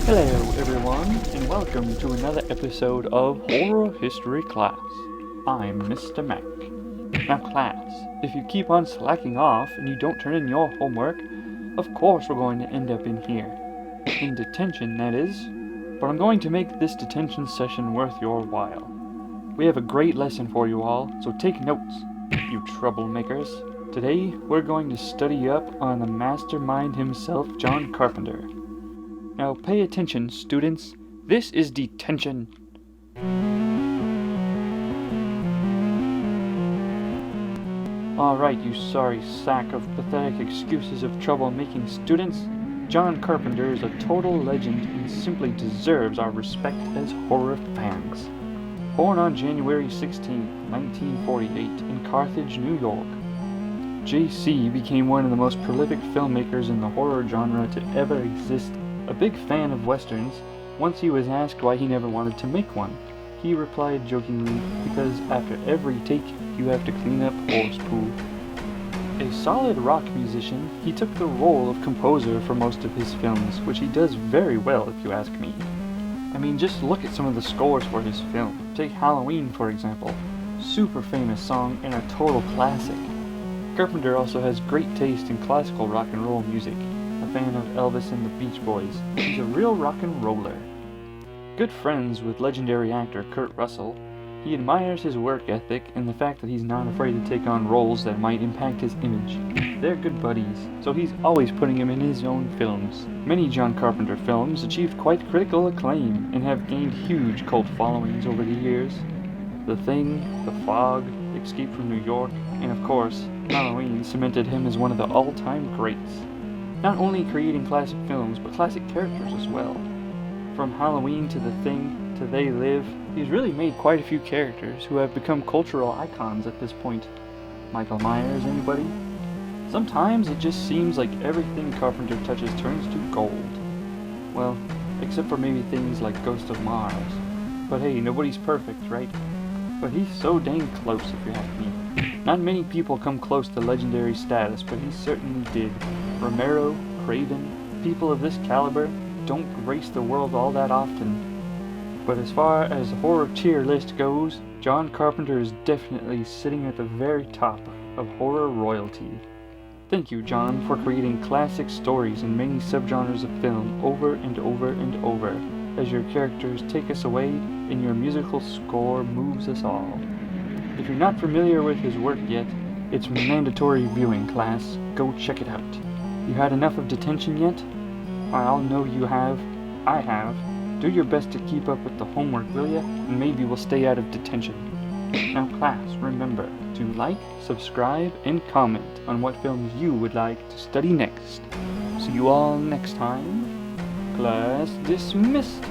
Hello everyone, and welcome to another episode of Horror History Class. I'm Mr. Mac. Now class, if you keep on slacking off and you don't turn in your homework, of course we're going to end up in here. In detention, that is. But I'm going to make this detention session worth your while. We have a great lesson for you all, so take notes, you troublemakers. Today, we're going to study up on the mastermind himself, John Carpenter. Now pay attention, students. This is detention. Alright, you sorry sack of pathetic excuses of trouble-making students. John Carpenter is a total legend and simply deserves our respect as horror fans. Born on January 16, 1948 in Carthage, New York, J.C. became one of the most prolific filmmakers in the horror genre to ever exist. A big fan of westerns, once he was asked why he never wanted to make one. He replied jokingly, because after every take, you have to clean up horse poo. A solid rock musician, he took the role of composer for most of his films, which he does very well if you ask me. I mean, just look at some of the scores for his film. Take Halloween, for example. Super famous song and a total classic. Carpenter also has great taste in classical rock and roll music. A fan of Elvis and the Beach Boys. He's a real rock and roller. Good friends with legendary actor Kurt Russell, he admires his work ethic and the fact that he's not afraid to take on roles that might impact his image. They're good buddies, so he's always putting him in his own films. Many John Carpenter films achieved quite critical acclaim and have gained huge cult followings over the years. The Thing, The Fog, Escape from New York, and of course, Halloween cemented him as one of the all-time greats. Not only creating classic films, but classic characters as well. From Halloween to The Thing to They Live, he's really made quite a few characters who have become cultural icons at this point. Michael Myers, anybody? Sometimes it just seems like everything Carpenter touches turns to gold. Well, except for maybe things like Ghost of Mars. But hey, nobody's perfect, right? But he's so dang close if you ask me. Not many people come close to legendary status, but he certainly did. Romero, Craven, people of this caliber don't grace the world all that often. But as far as the horror tier list goes, John Carpenter is definitely sitting at the very top of horror royalty. Thank you, John, for creating classic stories in many subgenres of film over and over and over, as your characters take us away and your musical score moves us all. If you're not familiar with his work yet, it's mandatory viewing, class. Go check it out. You had enough of detention yet? I'll know you have. I have. Do your best to keep up with the homework, will ya? And maybe we'll stay out of detention. Now class, remember to like, subscribe, and comment on what films you would like to study next. See you all next time. Class dismissed.